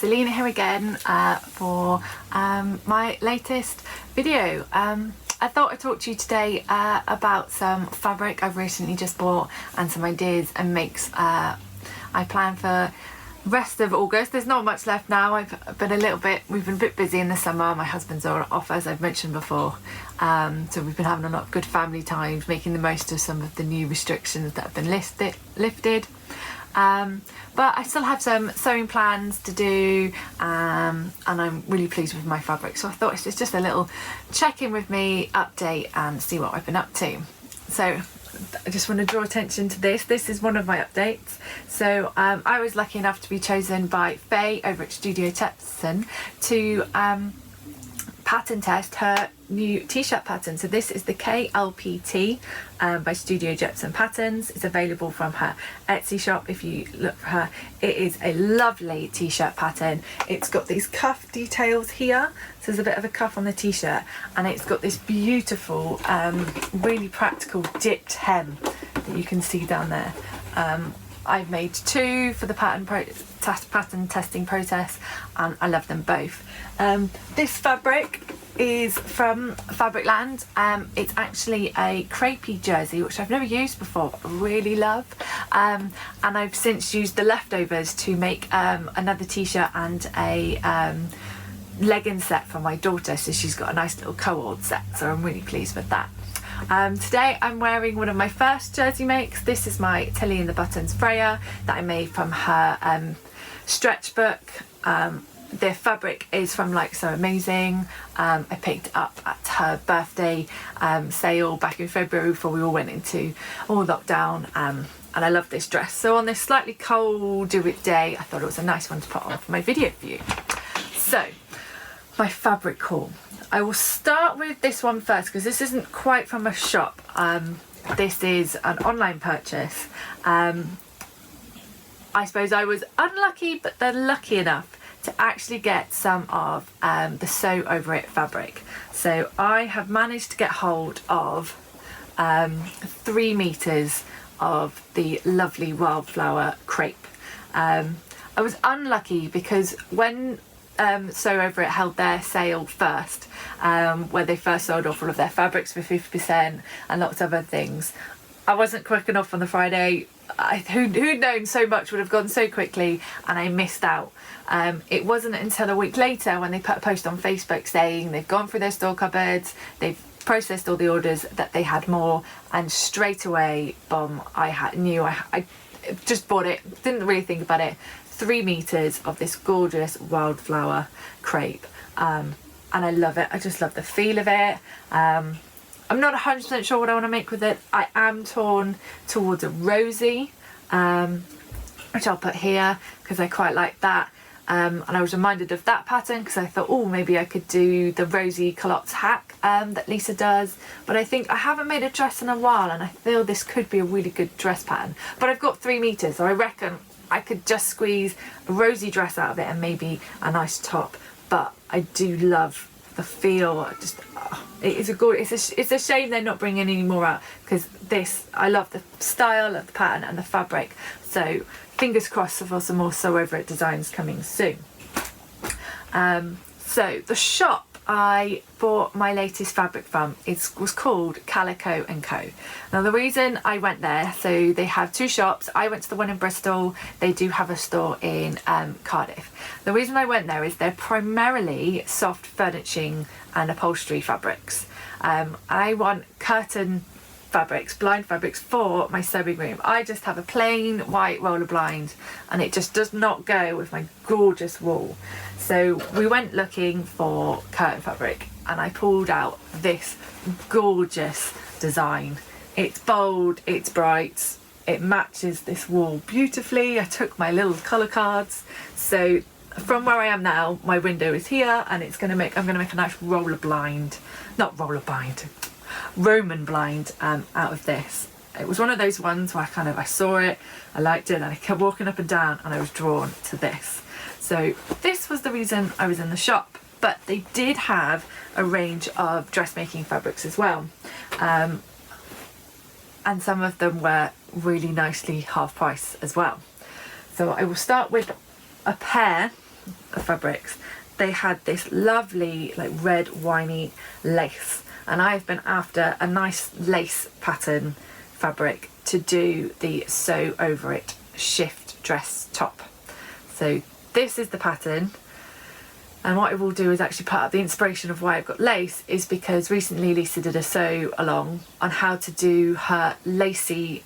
Selena here again for my latest video. I thought I'd talk to you today about some fabric I've recently just bought and some ideas and makes I plan for the rest of August. There's not much left now. We've been a bit busy in the summer. My husband's off, as I've mentioned before, so we've been having a lot of good family times, making the most of some of the new restrictions that have been lifted. But I still have some sewing plans to do, and I'm really pleased with my fabric, so I thought it's just a little check-in with me, update, and see what I've been up to. So I just want to draw attention to this. This is one of my updates. So I was lucky enough to be chosen by Faye over at Studio Jepson to pattern test her new t-shirt pattern. So this is the KLPT by Studio Jepson Patterns. It's available from her Etsy shop if you look for her. It is a lovely t-shirt pattern. It's got these cuff details here, so there's a bit of a cuff on the t-shirt, and it's got this beautiful really practical dipped hem that you can see down there. I've made two for the pattern testing process, and I love them both. This fabric is from Fabricland. It's actually a crepey jersey, which I've never used before, but I really love. And I've since used the leftovers to make another t-shirt and a legging set for my daughter, so she's got a nice little co-ord set, so I'm really pleased with that. Today I'm wearing one of my first jersey makes. This is my Tilly and the Buttons Freya that I made from her stretch book. The fabric is from Like So Amazing. I picked it up at her birthday sale back in February before we all went into lockdown, and I love this dress. So on this slightly colder day, I thought it was a nice one to put on for my video for you. So my fabric haul. I will start with this one first because this isn't quite from a shop. This is an online purchase. I suppose I was unlucky, but then lucky enough to actually get some of the Sew Over It fabric. So I have managed to get hold of 3 meters of the lovely wildflower crepe. I was unlucky because when Sew Over It held their sale first, where they first sold off all of their fabrics for 50% and lots of other things, I wasn't quick enough on the Friday. Who'd known so much would have gone so quickly, and I missed out. It wasn't until a week later when they put a post on Facebook saying they've gone through their store cupboards, they've processed all the orders, that they had more, and straight away, boom, I just bought it, didn't really think about it. 3 meters of this gorgeous wildflower crepe, and I love it. I just love the feel of it. I'm not 100% sure what I want to make with it. I am torn towards a Rosie, which I'll put here because I quite like that. And I was reminded of that pattern because I thought, oh, maybe I could do the Rosie culottes hack that Lisa does. But I think I haven't made a dress in a while, and I feel this could be a really good dress pattern. But I've got 3 meters, so I reckon I could just squeeze a Rosie dress out of it and maybe a nice top. But I do love the feel. It's a shame they're not bringing any more out, because I love the style of the pattern and the fabric. So fingers crossed for some more Sew Over It designs coming soon. So the shop I bought my latest fabric from was called Calico and Co. Now the reason I went there, so they have 2 shops. I went to the one in Bristol. They do have a store in Cardiff. The reason I went there is they're primarily soft furnishing and upholstery fabrics. I want curtain fabrics, blind fabrics for my sewing room. I just have a plain white roller blind, and it just does not go with my gorgeous wall. So we went looking for curtain fabric, and I pulled out this gorgeous design. It's bold, it's bright, it matches this wall beautifully. I took my little colour cards. So from where I am now, my window is here, and I'm gonna make a nice Roman blind out of this. It was one of those ones where I saw it, I liked it, and I kept walking up and down, and I was drawn to this. So this was the reason I was in the shop. But they did have a range of dressmaking fabrics as well, and some of them were really nicely half price as well. So I will start with a pair fabrics, they had this lovely like red winey lace, and I've been after a nice lace pattern fabric to do the sew over it shift dress top. So this is the pattern, and what I will do is actually part of the inspiration of why I've got lace is because recently Lisa did a sew along on how to do her lacy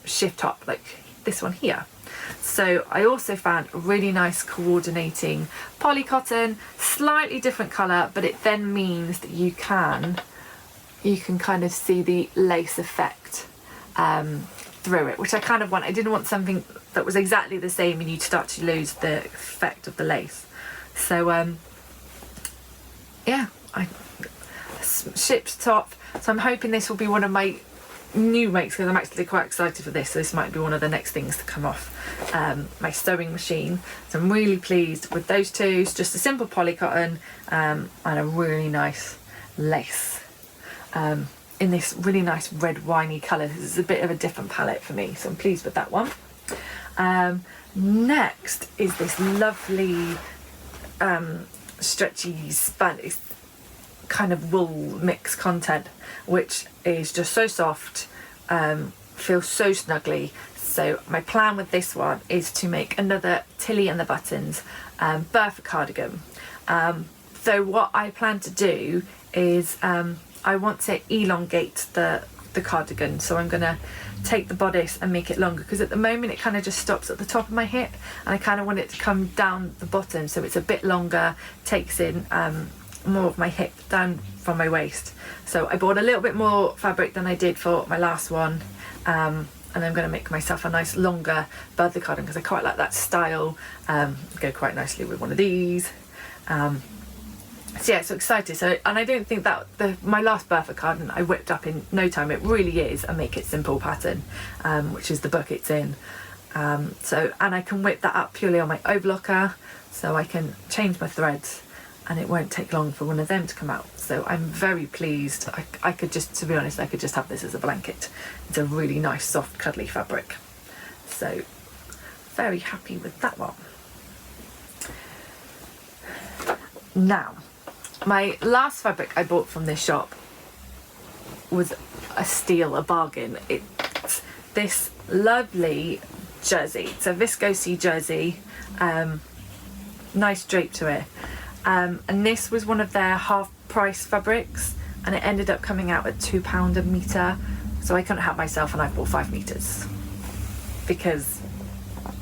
shift top like this one here. So I also found a really nice coordinating poly cotton, slightly different colour, but it then means that you can kind of see the lace effect through it, which I kind of want. I didn't want something that was exactly the same and you'd start to lose the effect of the lace. So yeah, I shipped top. So I'm hoping this will be one of my new makes, because I'm actually quite excited for this. So this might be one of the next things to come off my sewing machine. So I'm really pleased with those two. It's just a simple poly cotton and a really nice lace in this really nice red winey colour. This is a bit of a different palette for me, so I'm pleased with that one. Next is this lovely stretchy span, it's kind of wool mix content, which is just so soft, feels so snuggly. So my plan with this one is to make another Tilly and the Buttons Bertha cardigan. So what I plan to do is I want to elongate the cardigan, so I'm going to take the bodice and make it longer, because at the moment it kind of just stops at the top of my hip, and I kind of want it to come down the bottom so it's a bit longer, takes in more of my hip down from my waist. So I bought a little bit more fabric than I did for my last one, and I'm going to make myself a nice longer Bertha cardigan because I quite like that style. Go quite nicely with one of these. So yeah, so excited. So, and I don't think that my last Bertha cardigan I whipped up in no time. It really is a make it simple pattern, which is the book it's in. So, and I can whip that up purely on my overlocker, so I can change my threads and it won't take long for one of them to come out. So I'm very pleased. I could just, to be honest, I could just have this as a blanket. It's a really nice soft cuddly fabric. So very happy with that one. Now, my last fabric I bought from this shop was a steal, a bargain. It's this lovely jersey. It's a viscose jersey, nice drape to it. And this was one of their half price fabrics, and it ended up coming out at £2 a metre. So I couldn't help myself and I bought 5 metres because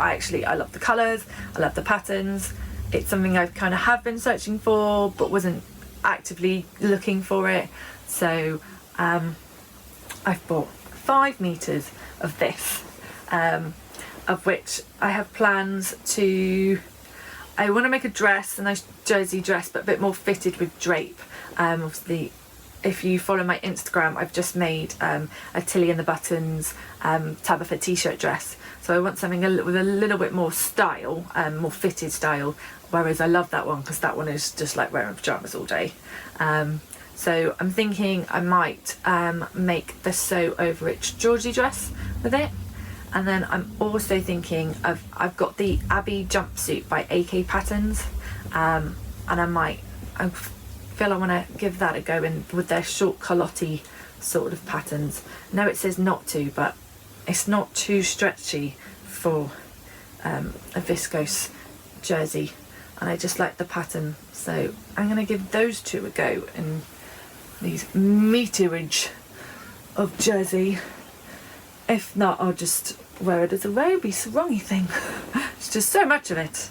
I love the colours, I love the patterns. It's something I kind of have been searching for but wasn't actively looking for it. So I've bought 5 metres of this, of which I have plans to, I want to make a dress, a nice jersey dress, but a bit more fitted with drape. Obviously, if you follow my Instagram, I've just made a Tilly and the Buttons Tabitha t-shirt dress. So I want something with a little bit more style, more fitted style, whereas I love that one because that one is just like wearing pyjamas all day. So I'm thinking I might make the Sew Over It Georgie dress with it. And then I'm also thinking I've got the Abi Jumpsuit by AK Patterns, and I feel I want to give that a go in with their short culotte sort of patterns. I know it says not to, but it's not too stretchy for a viscose jersey, and I just like the pattern. So I'm going to give those two a go in these meterage of jersey. If not, I'll just wear it as a roby sarongy thing. It's just so much of it,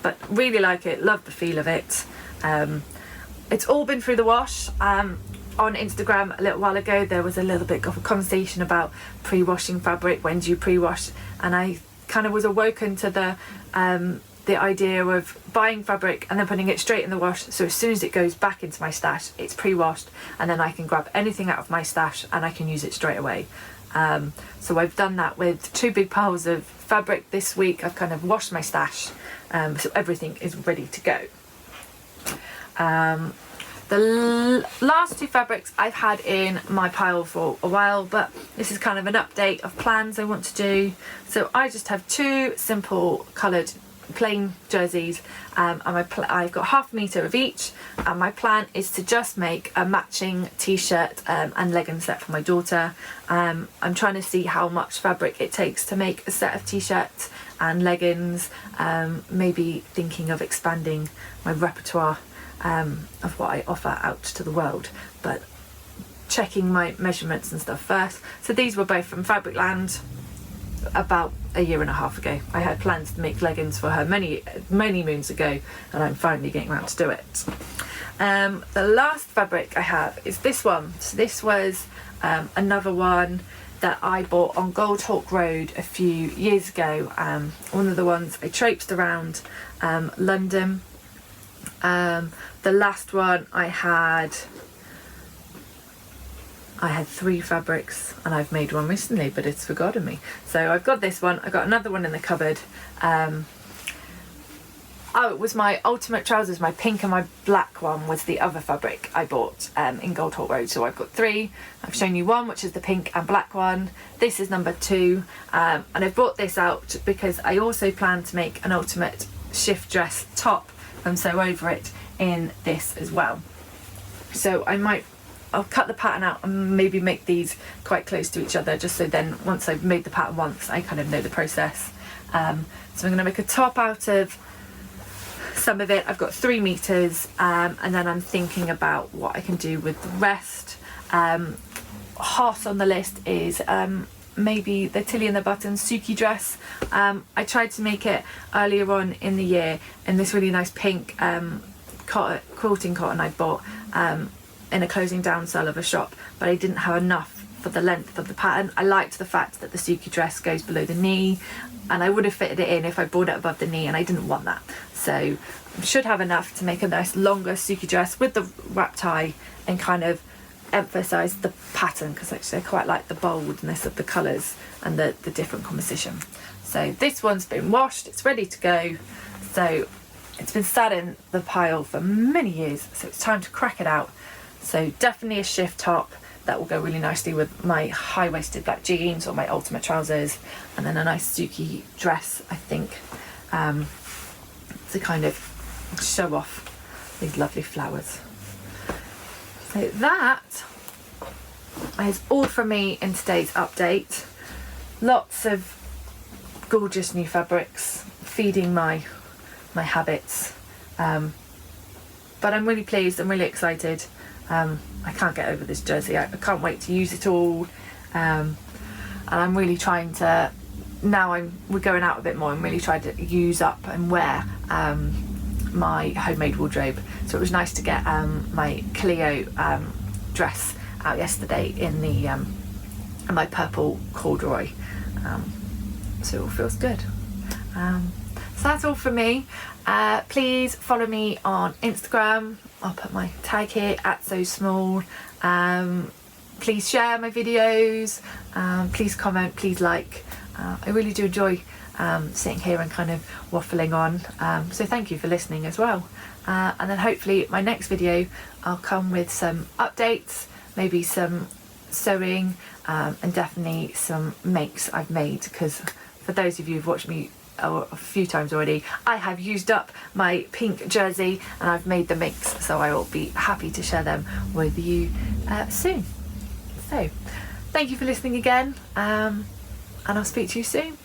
but really like it, love the feel of it. It's all been through the wash. On Instagram a little while ago there was a little bit of a conversation about pre-washing fabric, when do you pre-wash, and I kind of was awoken to the idea of buying fabric and then putting it straight in the wash, so as soon as it goes back into my stash it's pre-washed, and then I can grab anything out of my stash and I can use it straight away. So I've done that with 2 big piles of fabric this week. I've kind of washed my stash, so everything is ready to go. The last 2 fabrics I've had in my pile for a while, but this is kind of an update of plans I want to do. So I just have 2 simple coloured plain jerseys, and I've got half a metre of each, and my plan is to just make a matching t-shirt and legging set for my daughter. I'm trying to see how much fabric it takes to make a set of t-shirts and leggings, maybe thinking of expanding my repertoire of what I offer out to the world, but checking my measurements and stuff first. So these were both from Fabricland about a year and a half ago. I had plans to make leggings for her many moons ago, and I'm finally getting around to do it. The last fabric I have is this one. So this was another one that I bought on Gold Hawk Road a few years ago. One of the ones I traipsed around London. The last one I had 3 fabrics, and I've made one recently, but it's forgotten me. So I've got this one, I've got another one in the cupboard. Oh, it was my ultimate trousers, my pink and my black one was the other fabric I bought in Gold Hawk Road. So I've got 3. I've shown you one, which is the pink and black one. This is number 2, and I brought this out because I also plan to make an ultimate shift dress top and sew over it in this as well. So I'll cut the pattern out and maybe make these quite close to each other, just so then once I've made the pattern once, I kind of know the process. So I'm going to make a top out of some of it. I've got 3 meters, and then I'm thinking about what I can do with the rest. Hot on the list is maybe the Tilly and the Buttons Suki dress. I tried to make it earlier on in the year in this really nice pink quilting cotton I bought in a closing down sale of a shop, but I didn't have enough for the length of the pattern. I liked the fact that the Suki dress goes below the knee, and I would have fitted it in if I brought it above the knee, and I didn't want that. So I should have enough to make a nice longer Suki dress with the wrap tie and kind of emphasise the pattern, because actually I quite like the boldness of the colours and the different composition. So this one's been washed, it's ready to go. So it's been sat in the pile for many years, so it's time to crack it out. So definitely a shift top that will go really nicely with my high-waisted black jeans or my ultimate trousers, and then a nice Suki dress, I think, to kind of show off these lovely flowers. So that is all from me in today's update. Lots of gorgeous new fabrics feeding my habits, but I'm really pleased, I'm really excited. I can't get over this jersey. I can't wait to use it all, and I'm really trying to, now we're going out a bit more, I'm really trying to use up and wear my homemade wardrobe. So it was nice to get my Cleo dress out yesterday in the in my purple corduroy, so it all feels good. So that's all from me. Please follow me on Instagram. I'll put my tag here @SoSmall. Please share my videos, please comment, please like. I really do enjoy sitting here and kind of waffling on, so thank you for listening as well. And then hopefully my next video I'll come with some updates, maybe some sewing, and definitely some makes I've made, because for those of you who've watched me a few times already, I have used up my pink jersey and I've made the makes, so I will be happy to share them with you soon. So thank you for listening again, and I'll speak to you soon.